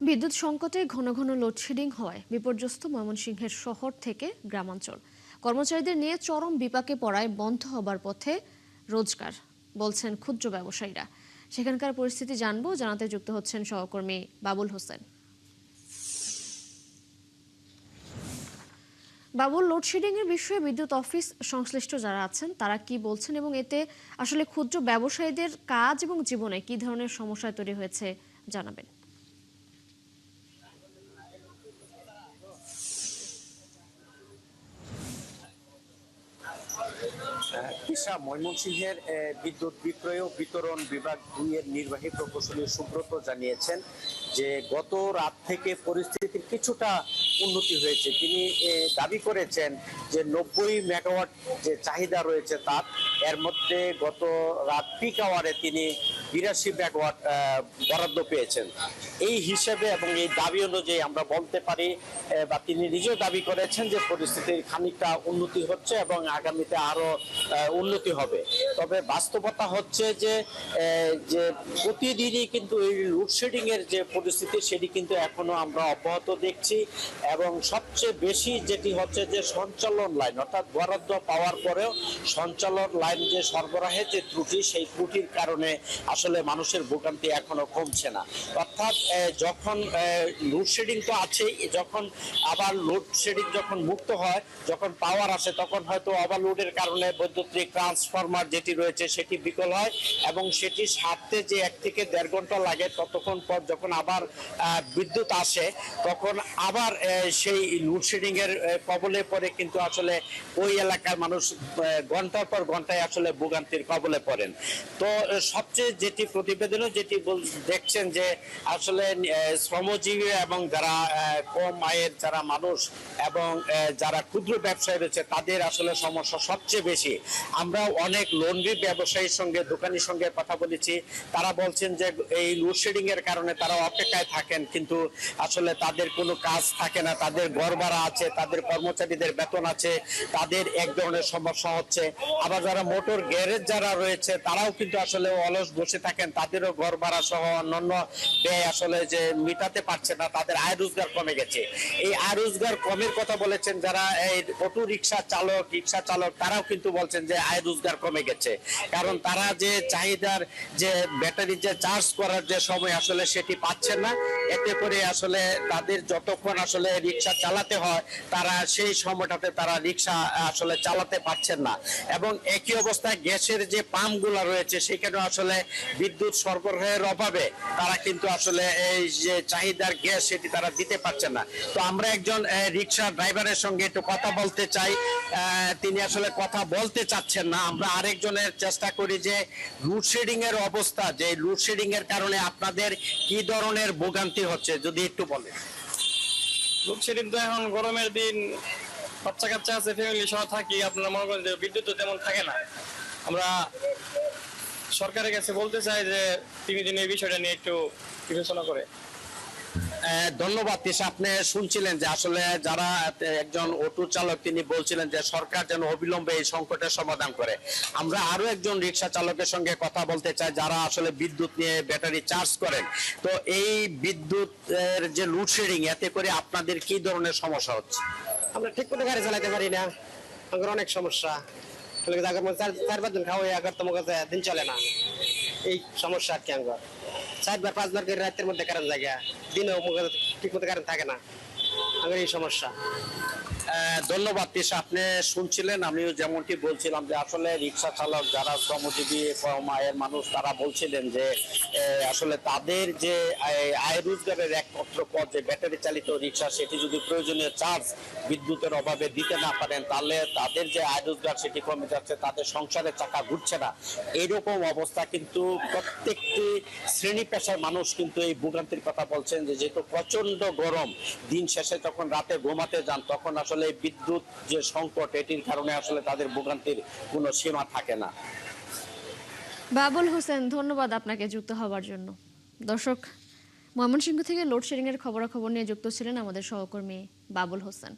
বিদ্যুৎ সংকটে ঘন ঘন লোডশেডিং হওয়ায় বিপর্যস্ত ময়মনসিংহের শহর থেকে গ্রামাঞ্চল। কর্মচারীদের নিয়ে চরম বিপাকে পড়ায় বন্ধ হবার পথে রোজগার, বলছেন ক্ষুদ্র ব্যবসায়ীরা। সেখানকার পরিস্থিতি জানাতে যুক্ত হচ্ছেন সহকর্মী বাবুল হোসেন। বাবুল, লোডশেডিং এর বিষয়ে বিদ্যুৎ অফিস সংশ্লিষ্ট যারা আছেন তারা কি বলছেন এবং এতে আসলে ক্ষুদ্র ব্যবসায়ীদের কাজ এবং জীবনে কি ধরনের সমস্যা তৈরি হয়েছে জানাবেন। ময়মনসিংহের বিদ্যুৎ বিক্রয় ও বিতরণ বিভাগ 2 এর নির্বাহী প্রকৌশলী সুব্রত জানিয়েছেন যে গত রাত থেকে পরিস্থিতির কিছুটা উন্নতি হয়েছে। তিনি দাবি করেছেন যে 90 মেগাওয়াট যে চাহিদা রয়েছে তার এর মধ্যে গত রাত পিক আওয়ারে তিনি 82 মেগাওয়াট বরাদ্দ পেয়েছেন। এই হিসেবে এবং এই দাবি অনুযায়ী আমরা বলতে পারি বা তিনি নিজেও দাবি করেছেন যে পরিস্থিতির খানিকটা উন্নতি হচ্ছে এবং আগামীতে আরো উন্নতি হবে। তবে বাস্তবতা হচ্ছে যে প্রতিদিনই কিন্তু এই লোডশেডিং এর যে পরিস্থিতি সেটি কিন্তু এখনো আমরা অব্যাহত দেখছি এবং সবচেয়ে বেশি যেটি হচ্ছে যে সঞ্চালন লাইন, অর্থাৎ বরাদ্দ পাওয়ার পরেও সঞ্চালন লাইন যে সরবরাহের যে ত্রুটি, সেই ত্রুটির কারণে আসলে মানুষের ভোগান্তি এখনো কমছে না। অর্থাৎ যখন লোডশেডিং তো আছেই, যখন আবার লোডশেডিং যখন মুক্ত হয়, যখন পাওয়ার আসে, তখন হয়তো ওভারলোডের কারণে বৈদ্যুতিক ট্রান্সফরমার যেটি রয়েছে সেটি বিকল হয় এবং সেটি সারতে যে 1 থেকে 1.5 ঘন্টা লাগে, ততক্ষণ পর যখন আবার বিদ্যুৎ আসে তখন আবার সেই লোডশেডিং এর কবলে পড়ে কিন্তু আসলে ওই এলাকার মানুষ ঘন্টার পর ঘন্টায় আসলে ভোগান্তির কবলে পড়েন। তো সবচেয়ে যেটি প্রতিবেদনে যেটি দেখছেন যে আসলে শ্রমজীবী এবং যারা কম আয়ের যারা মানুষ এবং যারা ক্ষুদ্র ব্যবসায়ী রয়েছে তাদের আসলে সমস্যা সবচেয়ে বেশি। আমরা অনেক লোনরি ব্যবসায়ীর সঙ্গে, দোকানির সঙ্গে কথা বলেছি, তারা বলছেন যে এই লোডশেডিং এর কারণে তারা অপেক্ষায় থাকেন, কিন্তু আসলে তাদের কোনো কাজ থাকে না, তাদের ঘর ভাড়া আছে, তাদের কর্মচারীদের বেতন আছে, তাদের এক ধরনের সমস্যা হচ্ছে। আবার যারা মোটর গ্যারেজ যারা রয়েছে তারাও কিন্তু আসলে অলস বসে থাকেন, তাদেরও ঘর ভাড়া সহ অন্যান্য ব্যয় আসলে যে মিটাতে পারছে না, তাদের আয় রোজগার কমে গেছে। এই আয় রোজগার কমের কথা বলেছেন যারা এই অটো রিক্সা চালক তারাও কিন্তু বলছেন যে আয় রোজগার কমে গেছে, কারণ তারা যে চাহিদার যে ব্যাটারি যে চার্জ করার যে সময় আসলে সেটি পাচ্ছেন না। এতে করে আসলে তাদের যতক্ষণ আসলে রিক্সা চালাতে হয় তারা সেই সময়টাতে তারা রিক্সা আসলে চালাতে পারছেন না। এবং একই অবস্থায় গ্যাসের যে পাম্পগুলো রয়েছে সেখানে আসলে বিদ্যুৎ সরবরাহের অভাবে তারা কিন্তু আসলে এই যে চাহিদার গ্যাস সেটি তারা দিতে পারছেন না। তো আমরা একজন রিক্সা ড্রাইভারের সঙ্গে একটু কথা বলতে চাই, তিনি আসলে কথা বলতে চাচ্ছেন না। আমরা আরেকজনের চেষ্টা করি যে লোডশেডিং এর অবস্থা, যে লোডশেডিং এর কারণে আপনাদের কি ধরনের ভোগান্তি হচ্ছে যদি একটু বলেন। লোডশেডিং তো এখন গরমের দিন, বাচ্চা কাচ্চা আছে, ফ্যামিলি সহ থাকি, আপনারা মনে করেন যে বিদ্যুৎ তো তেমন থাকে না। আমরা সরকারের কাছে বলতে চাই যে তিনি এই বিষয়টা নিয়ে একটু বিবেচনা করে। ধন্যবাদ তিশা। আপনি শুনছিলেন যে আসলে যারা একজন অটো চালক তিনি বলছিলেন যে সরকার যেন অবিলম্বে এই সংকটের সমাধান করে। আমরা আরো একজন রিক্সা চালকের সঙ্গে কথা বলতে চাই যারা আসলে বিদ্যুৎ নিয়ে ব্যাটারি চার্জ করেন। তো এই বিদ্যুতের যে লোডশেডিং, এতে করে আপনাদের কি ধরনের সমস্যা হচ্ছে? আমরা ঠিক করে গাড়ি চালাতে পারি না, আমাদের অনেক সমস্যা। 4-5 দিন খাওয়া আগে তোমার কাছে দিন চলে না, এই সমস্যা আর কি। আমরা 4-5 বার করে রাতের মধ্যে কারেন্ট জায়গা, দিনেও ঠিক মতো কারেন্ট থাকে না, আমার এই সমস্যা। ধন্যবাদ তিশা। আপনি শুনছিলেন, আমিও যেমনটি বলছিলাম যে আসলে রিক্সা চালক যারা শ্রমজীবী কম আয়ের মানুষ তারা বলছিলেন যে আসলে তাদের যে আয় রোজগারের একমাত্র পথ যে ব্যাটারি চালিত রিক্সা, সেটি যদি প্রয়োজনীয় চার্জ বিদ্যুতের অভাবে দিতে না পারেন তাহলে তাদের যে আয় রোজগার সেটি কমে যাচ্ছে, তাদের সংসারের চাকা ঘুরছে না। এইরকম অবস্থা কিন্তু প্রত্যেকটি শ্রেণী পেশার মানুষ কিন্তু এই ভোগান্তির কথা বলছেন যে যেহেতু প্রচন্ড গরম, দিন শেষে যখন রাতে ঘুমাতে যান তখন আসলে বিদ্যুৎ যে সংকট এটির কারণে আসলে তাদের ভোগান্তির কোনো সীমা থাকে না। বাবুল হোসেন, ধন্যবাদ আপনাকে যুক্ত হওয়ার জন্য। দর্শক, ময়মনসিংহ থেকে লোডশেডিং এর খবরাখবর নিয়ে যুক্ত ছিলেন আমাদের সহকর্মী বাবুল হোসেন।